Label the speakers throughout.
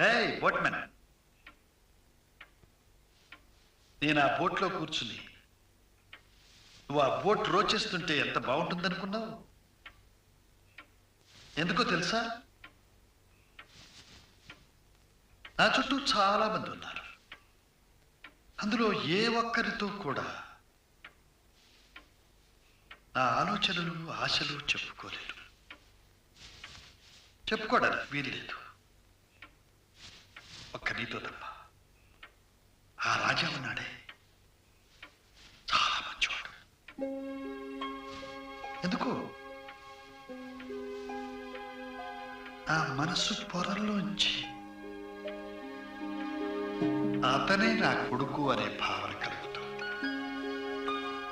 Speaker 1: ఏయ్ బోట్మెన్, నేను ఆ బోట్లో కూర్చుని నువ్వు ఆ బోట్ రోచేస్తుంటే ఎంత బాగుంటుందనుకున్నావు? ఎందుకో తెలుసా? నా చుట్టూ చాలా మంది ఉన్నారు. అందులో ఏ ఒక్కరితో కూడా నా ఆలోచనలు ఆశలు చెప్పుకోలేరు, చెప్పుకోవడానికి వీల్లేదు. ఒక్క నీతో తప్ప. ఆ రాజా ఉన్నాడే, చాలా మంచివాడు. ఎందుకు? ఆ మనస్సు పొరల్లోంచి అతనే నా కొడుకు అనే భావన కలుగుతుంది.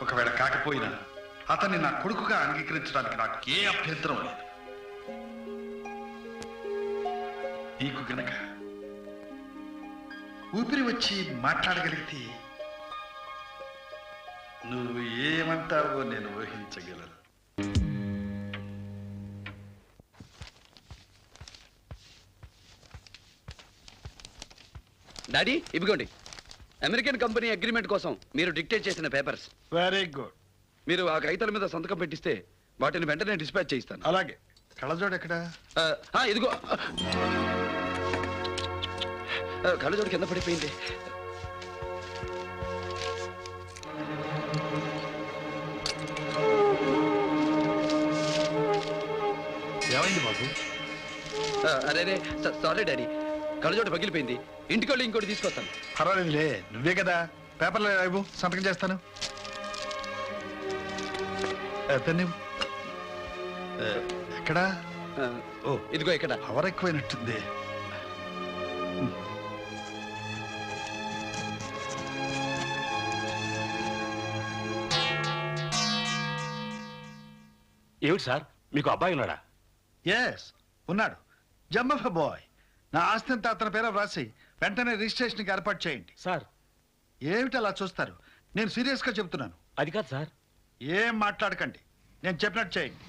Speaker 1: ఒకవేళ కాకపోయినా అతన్ని నా కొడుకుగా అంగీకరించడానికి నాకు ఏ అభ్యంతరం లేదు. నీకు గనక ఊపిరి వచ్చి మాట్లాడగలిగితే నువ్వు ఏమంటావో నేను ఊహించగలను.
Speaker 2: డాడీ, ఇవిగోండి అమెరికన్ కంపెనీ అగ్రిమెంట్ కోసం మీరు డిక్టేట్ చేసిన పేపర్స్.
Speaker 1: Very good.
Speaker 2: మీరు ఆ కాగితాల మీద సంతకం పెట్టిస్తే వాటిని వెంటనే డిస్పాచ్ చేయిస్తాను.
Speaker 1: అలాగే. కళ్ళజోడు ఎక్కడ?
Speaker 2: ఇదిగో. కళ్ళజోడు కింద పడిపోయింది.
Speaker 1: ఏమైంది బాబు?
Speaker 2: అరే సారీ డాడీ, కళ్ళజోడు పగిలిపోయింది. ఇంటికి వెళ్ళి ఇంకోటి తీసుకొస్తాను.
Speaker 1: పర్వాలేదులే, నువ్వే కదా. పేపర్లో రాయబు, సంతకం చేస్తాను. ఎక్కడా?
Speaker 2: ఓ ఇదిగో ఇక్కడ.
Speaker 1: పవర్ ఎక్కువైనట్టుంది.
Speaker 3: ఏమిటి సార్, మీకు అబ్బాయి ఉన్నాడా?
Speaker 1: ఎస్, ఉన్నాడు. జమ్మఫ బాయ్. నా ఆస్తిని అతని పేర వ్రాసి వెంటనే రిజిస్ట్రేషన్కి ఏర్పాటు చేయండి.
Speaker 3: సార్
Speaker 1: ఏమిటి అలా చూస్తారు? నేను సీరియస్గా చెప్తున్నాను.
Speaker 3: అది కాదు సార్.
Speaker 1: ఏం మాట్లాడకండి, నేను చెప్పినట్టు చేయండి.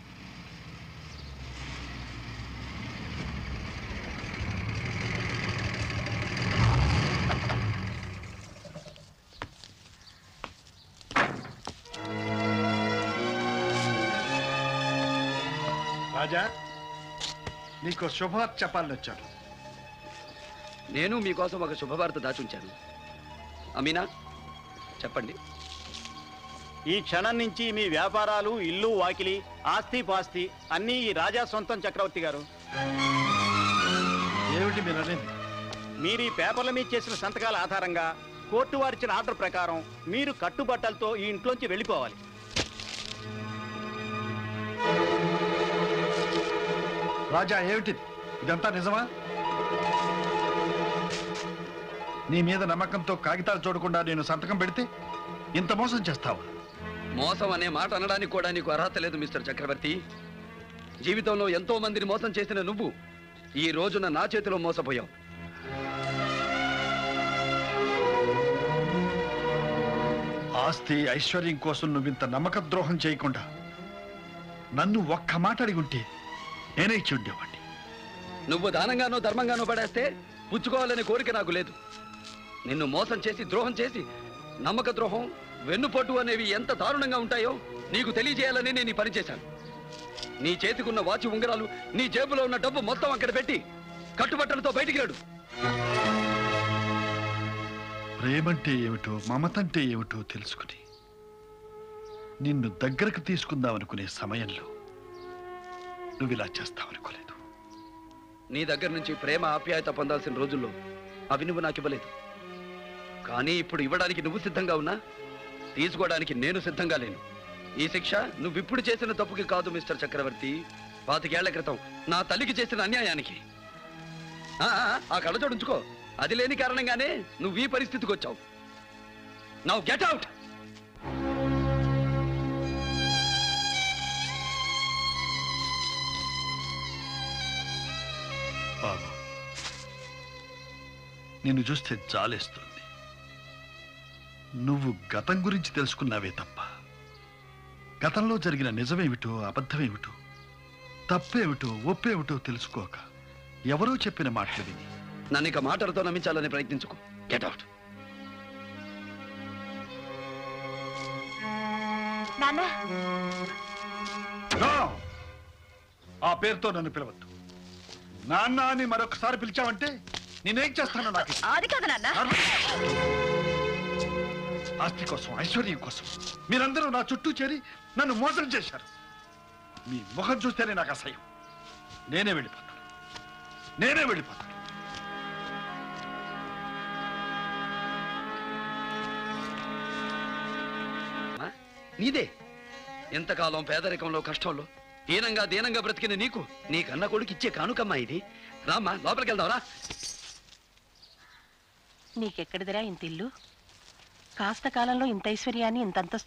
Speaker 1: రాజా, నీకు శుభవార్త చెప్పాలని వచ్చాను.
Speaker 2: నేను మీకోసం ఒక శుభవార్త దాచుంచాను. అమీనా, చెప్పండి.
Speaker 4: ఈ క్షణం నుంచి మీ వ్యాపారాలు, ఇల్లు, వాకిలి, ఆస్తి పాస్తి అన్నీ ఈ రాజా సొంతం. చక్రవర్తి గారు,
Speaker 1: ఏమిటి మీరు అనేది?
Speaker 4: మీరు ఈ పేపర్ల మీద చేసిన సంతకాల ఆధారంగా కోర్టు వారిచ్చిన ఆర్డర్ ప్రకారం మీరు కట్టుబట్టలతో ఈ ఇంట్లోంచి వెళ్ళిపోవాలి.
Speaker 1: రాజా, ఏమిటిది? ఇదంతా నిజమా? నీ మీద నమ్మకంతో కాగితాలు చూడకుండా నేను సంతకం పెడితే ఇంత మోసం చేస్తావా?
Speaker 2: మోసం అనే మాట అనడానికి కూడా నీకు అర్హత లేదు మిస్టర్ చక్రవర్తి. జీవితంలో ఎంతో మందిని మోసం చేసిన నువ్వు ఈ రోజున నా చేతిలో మోసపోయావు.
Speaker 1: ఆస్తి ఐశ్వర్యం కోసం నువ్వింత నమ్మక ద్రోహం చేయకుండా నన్ను ఒక్క మాట అడిగి ఉంటే నేనే ఇచ్చి ఉండేవాడిని.
Speaker 2: నువ్వు దానంగానో ధర్మంగానో పడేస్తే పుచ్చుకోవాలనే కోరిక నాకు లేదు. నిన్ను మోసం చేసి, ద్రోహం చేసి, నమ్మక ద్రోహం, వెన్నుపోటు అనేవి ఎంత దారుణంగా ఉంటాయో నీకు తెలియజేయాలని నేను ఈ పని చేశాను. నీ చేతికున్న వాచి, ఉంగరాలు, నీ జేబులో ఉన్న డబ్బు మొత్తం అక్కడ పెట్టి కట్టుబట్టలతో బయటికి రాడు.
Speaker 1: ప్రేమంటే ఏమిటో, మమతంటే ఏమిటో తెలుసుకుని నిన్ను దగ్గరకు తీసుకుందామనుకునే సమయంలో నువ్వు ఇలా చేస్తావనుకోలేదు.
Speaker 2: నీ దగ్గర నుంచి ప్రేమ, ఆప్యాయత పొందాల్సిన రోజుల్లో అవి నువ్వు నాకు ఇవ్వలేదు. కానీ ఇప్పుడు ఇవ్వడానికి నువ్వు సిద్ధంగా ఉన్నా తీసుకోవడానికి నేను సిద్ధంగా లేను. ఈ శిక్ష నువ్విప్పుడు చేసిన తప్పుకి కాదు మిస్టర్ చక్రవర్తి, 25 ఏళ్ల క్రితం నా తల్లికి చేసిన అన్యాయానికి. ఆ కళ్ళజోడు ఉంచుకో. అది లేని కారణంగానే నువ్వు ఈ పరిస్థితికి వచ్చావు. Now get out.
Speaker 1: బాబు, నిన్ను చూస్తే జాలేస్తుంది. నువ్వు గతం గురించి తెలుసుకున్నావే తప్ప గతంలో జరిగిన నిజమేమిటో, అబద్ధమేమిటో, తప్పేమిటో, ఒప్పేమిటో తెలుసుకోక ఎవరో చెప్పిన మాటలు విని
Speaker 2: నన్ను ఇక మాటలతో నమ్మించాలని ప్రయత్నించుకో. Get out.
Speaker 5: నాన్న
Speaker 1: నో! ఆ పేరుతో నన్ను పిలవద్దు. నాన్న అని మరొకసారి పిలిచావంటే నేనేం చేస్తానో నాకు ఇష్టం.
Speaker 5: అది కాదు నాన్న.
Speaker 1: ఆస్తి కోసం, ఐశ్వర్యం కోసం మీరందరూ నా చుట్టూ చేరి నన్ను మోసం చేశారు. మీ ముఖం చూస్తేనే నాకు అసహ్యం. నేనే వెళ్ళిపోతాను.
Speaker 2: నీదే ఎంతకాలం పేదరికంలో కష్టంలో దీనంగా బ్రతికిన నీకు నీ కన్న కొడుకు ఇచ్చే కానుకమ్మా ఇది. రామ్మా, లోపలికి వెళ్దాంరా.
Speaker 6: నీకెక్కడిదిరా ఇంత ఇల్లు? కాస్త కాలంలో ఇంత ఐశ్వర్యాన్ని ఇంత అంతస్తు